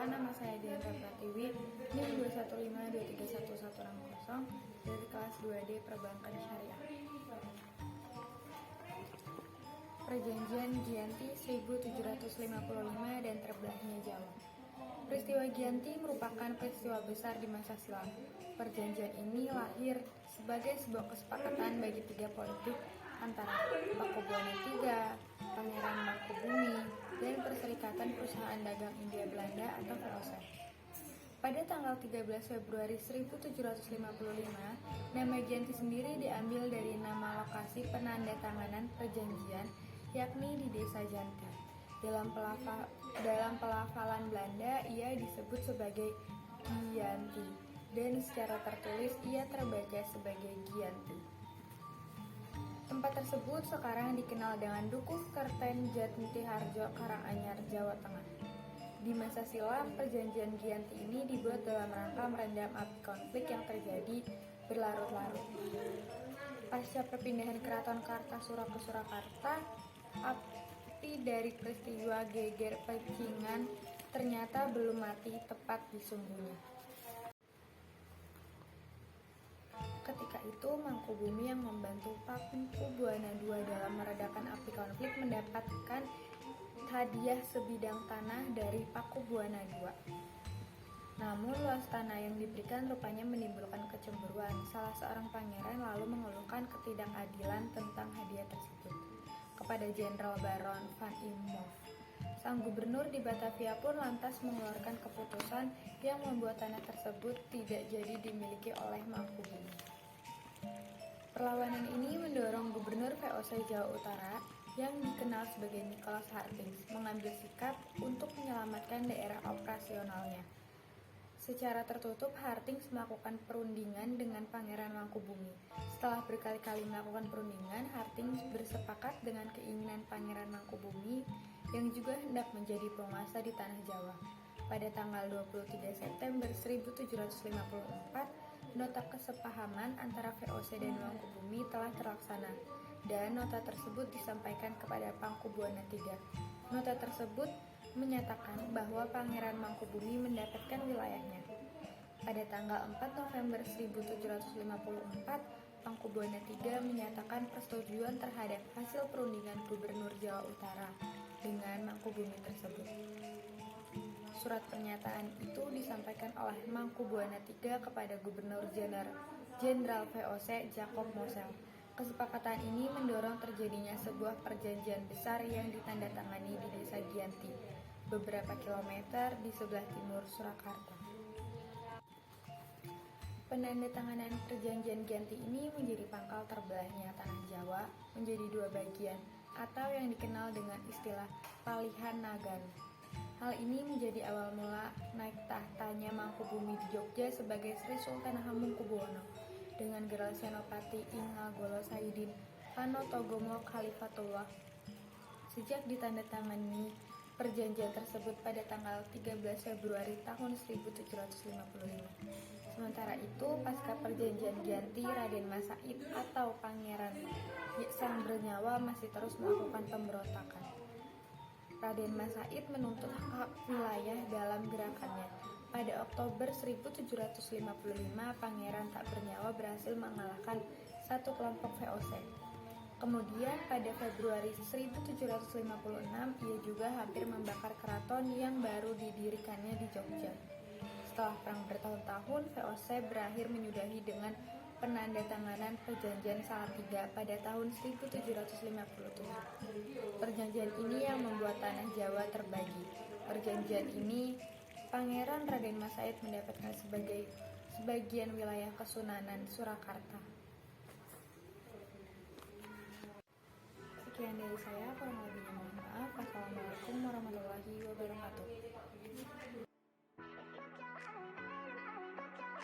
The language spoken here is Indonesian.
Perkenalkan, nama saya Dianra Pratiwi, NIM 215231110 dari kelas 2D Perbankan Syariah. Perjanjian Giyanti 1755 dan terbelahnya Jawa. Peristiwa Giyanti merupakan peristiwa besar di masa silam. Perjanjian ini lahir sebagai sebuah kesepakatan bagi tiga politik antara Pakubuwana III, Pangeran Mangkubumi, dan Perserikatan Perusahaan Dagang India Belanda atau VOC. Pada tanggal 13 Februari 1755, nama Giyanti sendiri diambil dari nama lokasi penandatanganan perjanjian, yakni di Desa Janti. Dalam pelafalan Belanda, ia disebut sebagai Giyanti, dan secara tertulis ia terbaca sebagai Giyanti. Tempat tersebut sekarang dikenal dengan Dukuh Kerten Jatiharjo, Karanganyar, Jawa Tengah. Di masa silam, perjanjian Giyanti ini dibuat dalam rangka meredam api konflik yang terjadi berlarut-larut. Pasca perpindahan Keraton Kartasura ke Surakarta, api dari peristiwa Geger Pecingan ternyata belum mati tepat di sumbunya. Ketika itu, Mangkubumi yang membantu Pakubuwana II dalam meredakan api konflik mendapatkan hadiah sebidang tanah dari Pakubuwana II. Namun, luas tanah yang diberikan rupanya menimbulkan kecemburuan. Salah seorang pangeran lalu mengeluhkan ketidakadilan tentang hadiah tersebut kepada Jenderal Baron van Imhoff. Sang gubernur di Batavia pun lantas mengeluarkan keputusan yang membuat tanah tersebut tidak jadi dimiliki oleh Mangkubumi. Perlawanan ini mendorong Gubernur VOC Jawa Utara yang dikenal sebagai Nicholas Hartings mengambil sikap untuk menyelamatkan daerah operasionalnya. Secara tertutup, Hartings melakukan perundingan dengan Pangeran Mangkubumi. Setelah berkali-kali melakukan perundingan, Hartings bersepakat dengan keinginan Pangeran Mangkubumi yang juga hendak menjadi penguasa di tanah Jawa. Pada tanggal 23 September 1754, nota kesepahaman antara VOC dan Mangkubumi telah terlaksana, dan nota tersebut disampaikan kepada Pakubuwana III. Nota tersebut menyatakan bahwa Pangeran Mangkubumi mendapatkan wilayahnya. Pada tanggal 4 November 1754, Pakubuwana III menyatakan persetujuan terhadap hasil perundingan Gubernur Jawa Utara dengan Mangkubumi tersebut. Surat pernyataan itu disampaikan oleh Mangkubwana III kepada Gubernur Jenderal VOC Jacob Mosel. Kesepakatan ini mendorong terjadinya sebuah perjanjian besar yang ditandatangani di Desa Giyanti, beberapa kilometer di sebelah timur Surakarta. Penandatanganan perjanjian Giyanti ini menjadi pangkal terbelahnya tanah Jawa menjadi dua bagian, atau yang dikenal dengan istilah Palihan Nagari. Hal ini menjadi awal mula naik tahtanya Mangkubumi di Jogja sebagai Sri Sultan Hamengkubuwono dengan gelar Senopati Ing Nagara Saidin Panotogomo Khalifatullah. Sejak ditandatangani perjanjian tersebut pada tanggal 13 Februari tahun 1755. Sementara itu, pasca perjanjian Giyanti, Raden Mas Said atau Pangeran Sang Bernyawa masih terus melakukan pemberontakan. Raden Mas Said menuntut hak wilayah dalam gerakannya. Pada Oktober 1755, Pangeran Tak Bernyawa berhasil mengalahkan satu kelompok VOC. Kemudian pada Februari 1756, ia juga hampir membakar keraton yang baru didirikannya di Jogja. Setelah perang bertahun-tahun, VOC berakhir menyudahi dengan penandatanganan perjanjian Salatiga pada tahun 1757. Perjanjian ini yang membuat tanah Jawa terbagi. Perjanjian ini, Pangeran Raden Mas Said mendapatkan sebagian wilayah Kesunanan Surakarta. Sekian dari saya, kurang lebihnya mohon maaf. Wassalamualaikum warahmatullahi wabarakatuh.